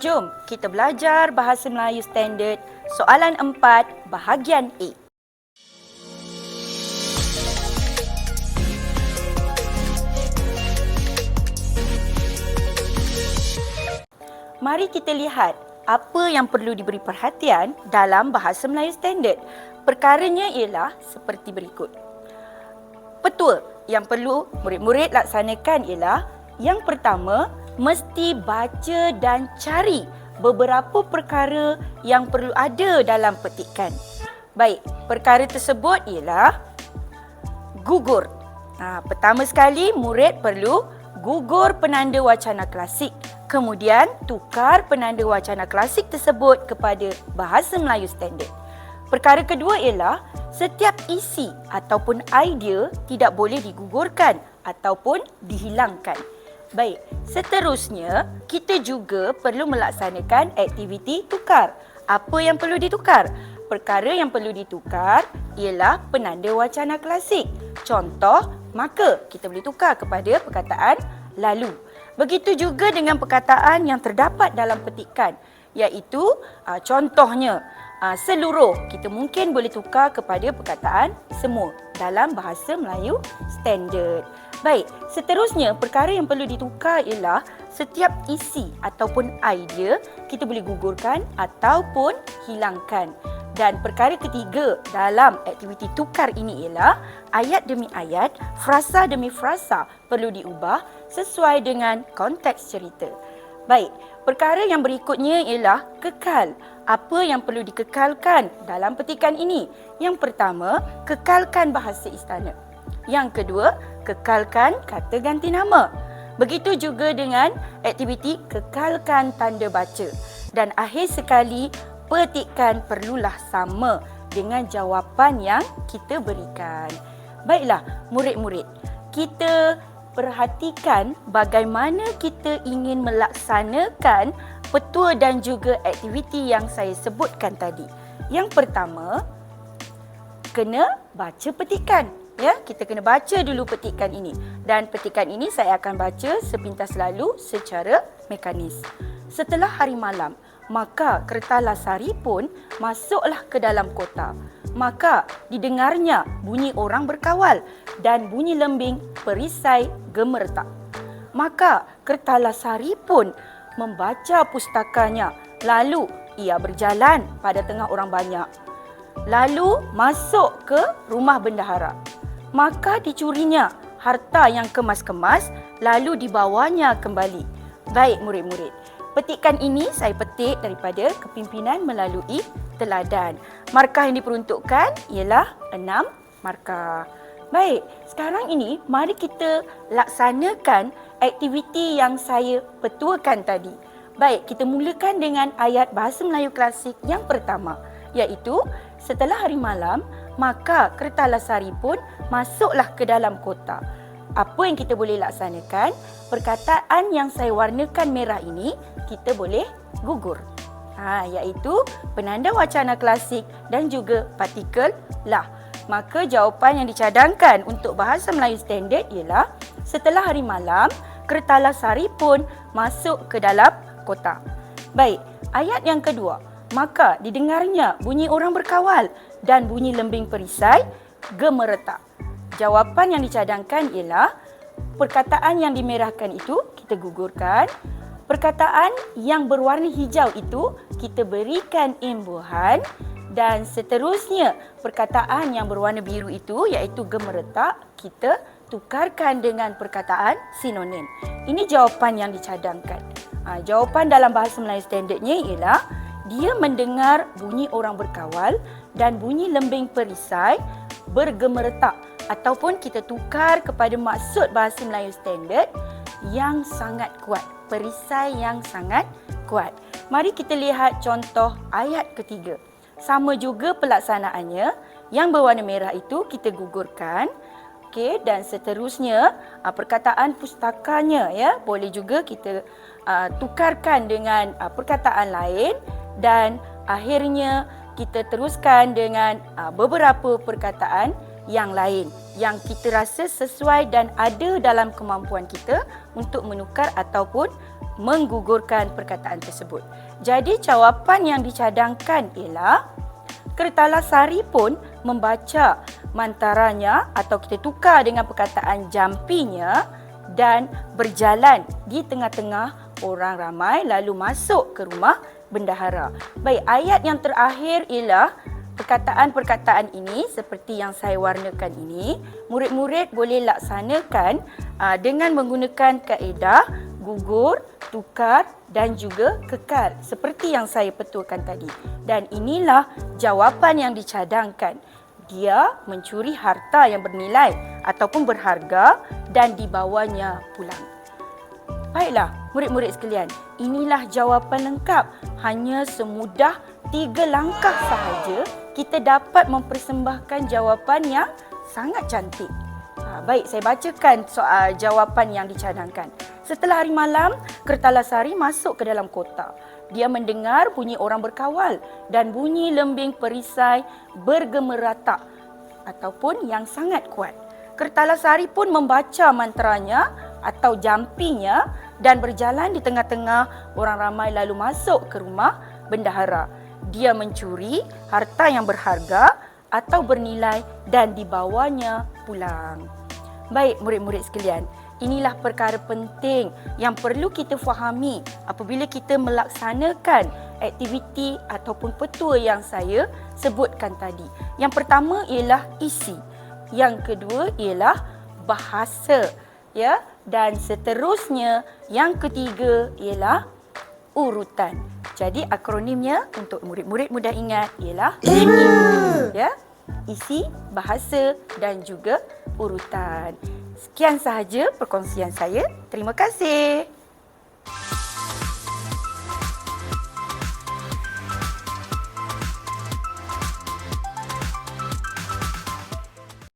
Jom kita belajar Bahasa Melayu Standard soalan 4 bahagian A. Mari kita lihat apa yang perlu diberi perhatian dalam Bahasa Melayu Standard. Perkaranya ialah seperti berikut. Petua yang perlu murid-murid laksanakan ialah yang pertama, mesti baca dan cari beberapa perkara yang perlu ada dalam petikan. Baik, perkara tersebut ialah gugur. Pertama sekali, murid perlu gugur penanda wacana klasik. Kemudian, tukar penanda wacana klasik tersebut kepada Bahasa Melayu Standard. Perkara kedua ialah setiap isi ataupun idea tidak boleh digugurkan ataupun dihilangkan. Baik, seterusnya kita juga perlu melaksanakan aktiviti tukar. Apa yang perlu ditukar? Perkara yang perlu ditukar ialah penanda wacana klasik. Contoh, maka kita boleh tukar kepada perkataan lalu. Begitu juga dengan perkataan yang terdapat dalam petikan, iaitu contohnya seluruh, kita mungkin boleh tukar kepada perkataan semua dalam Bahasa Melayu Standard. Baik, seterusnya perkara yang perlu ditukar ialah setiap isi ataupun idea kita boleh gugurkan ataupun hilangkan. Dan perkara ketiga dalam aktiviti tukar ini ialah ayat demi ayat, frasa demi frasa perlu diubah sesuai dengan konteks cerita. Baik, perkara yang berikutnya ialah kekal. Apa yang perlu dikekalkan dalam petikan ini? Yang pertama, kekalkan bahasa istana. Yang kedua, kekalkan kata ganti nama. Begitu juga dengan aktiviti kekalkan tanda baca. Dan akhir sekali, petikan perlulah sama dengan jawapan yang kita berikan. Baiklah, murid-murid, kita perhatikan bagaimana kita ingin melaksanakan petua dan juga aktiviti yang saya sebutkan tadi. Yang pertama, kena baca petikan. Ya, kita kena baca dulu petikan ini. Dan petikan ini saya akan baca sepintas lalu secara mekanis. Setelah hari malam, maka kereta lasari pun masuklah ke dalam kota. Maka didengarnya bunyi orang berkawal dan bunyi lembing perisai gemertak. Maka kereta lasari pun membaca pustakanya. Lalu ia berjalan pada tengah orang banyak. Lalu masuk ke rumah bendahara. Maka dicurinya harta yang kemas-kemas, lalu dibawanya kembali. Baik murid-murid, petikan ini saya petik daripada kepimpinan melalui teladan. Markah yang diperuntukkan ialah 6 markah. Baik, sekarang ini mari kita laksanakan aktiviti yang saya petuakan tadi. Baik, kita mulakan dengan ayat Bahasa Melayu Klasik yang pertama, iaitu setelah hari malam, maka kereta lasari pun masuklah ke dalam kota. Apa yang kita boleh laksanakan? Perkataan yang saya warnakan merah ini kita boleh gugur. Iaitu penanda wacana klasik dan juga partikel lah. Maka jawapan yang dicadangkan untuk Bahasa Melayu Standard ialah setelah hari malam, kereta lasari pun masuk ke dalam kota. Baik, ayat yang kedua. Maka didengarnya bunyi orang berkawal dan bunyi lembing perisai gemeretak. Jawapan yang dicadangkan ialah perkataan yang dimerahkan itu kita gugurkan. Perkataan yang berwarna hijau itu kita berikan imbuhan. Dan seterusnya perkataan yang berwarna biru itu iaitu gemeretak kita tukarkan dengan perkataan sinonim. Ini jawapan yang dicadangkan. Jawapan dalam Bahasa Melayu Standardnya ialah dia mendengar bunyi orang berkawal dan bunyi lembing perisai bergemeretak. Ataupun kita tukar kepada maksud Bahasa Melayu Standard yang sangat kuat. Perisai yang sangat kuat. Mari kita lihat contoh ayat ketiga. Sama juga pelaksanaannya. Yang berwarna merah itu kita gugurkan. Okey, dan seterusnya perkataan pustakanya ya boleh juga kita tukarkan dengan perkataan lain. Dan akhirnya kita teruskan dengan beberapa perkataan yang lain yang kita rasa sesuai dan ada dalam kemampuan kita untuk menukar ataupun menggugurkan perkataan tersebut. Jadi jawapan yang dicadangkan ialah Kertalasari pun membaca mantaranya atau kita tukar dengan perkataan jampinya dan berjalan di tengah-tengah orang ramai lalu masuk ke rumah bendahara. Baik, ayat yang terakhir ialah perkataan-perkataan ini seperti yang saya warnakan ini, murid-murid boleh laksanakan dengan menggunakan kaedah gugur, tukar dan juga kekal seperti yang saya betulkan tadi. Dan inilah jawapan yang dicadangkan. Dia mencuri harta yang bernilai ataupun berharga dan dibawanya pulang. Baiklah, murid-murid sekalian, inilah jawapan lengkap. Hanya semudah 3 langkah sahaja kita dapat mempersembahkan jawapan yang sangat cantik. Baik, saya bacakan soal jawapan yang dicadangkan. Setelah hari malam, Kertalasari masuk ke dalam kotak. Dia mendengar bunyi orang berkawal dan bunyi lembing perisai bergemeratak ataupun yang sangat kuat. Kertalasari pun membaca mantranya atau jampinya dan berjalan di tengah-tengah orang ramai lalu masuk ke rumah bendahara. Dia mencuri harta yang berharga atau bernilai dan dibawanya pulang. Baik, murid-murid sekalian, inilah perkara penting yang perlu kita fahami apabila kita melaksanakan aktiviti ataupun petua yang saya sebutkan tadi. Yang pertama ialah isi, yang kedua ialah bahasa, ya, dan seterusnya yang ketiga ialah urutan. Jadi akronimnya untuk murid-murid mudah ingat ialah IMU, ya. Isi, bahasa dan juga urutan. Sekian sahaja perkongsian saya. Terima kasih.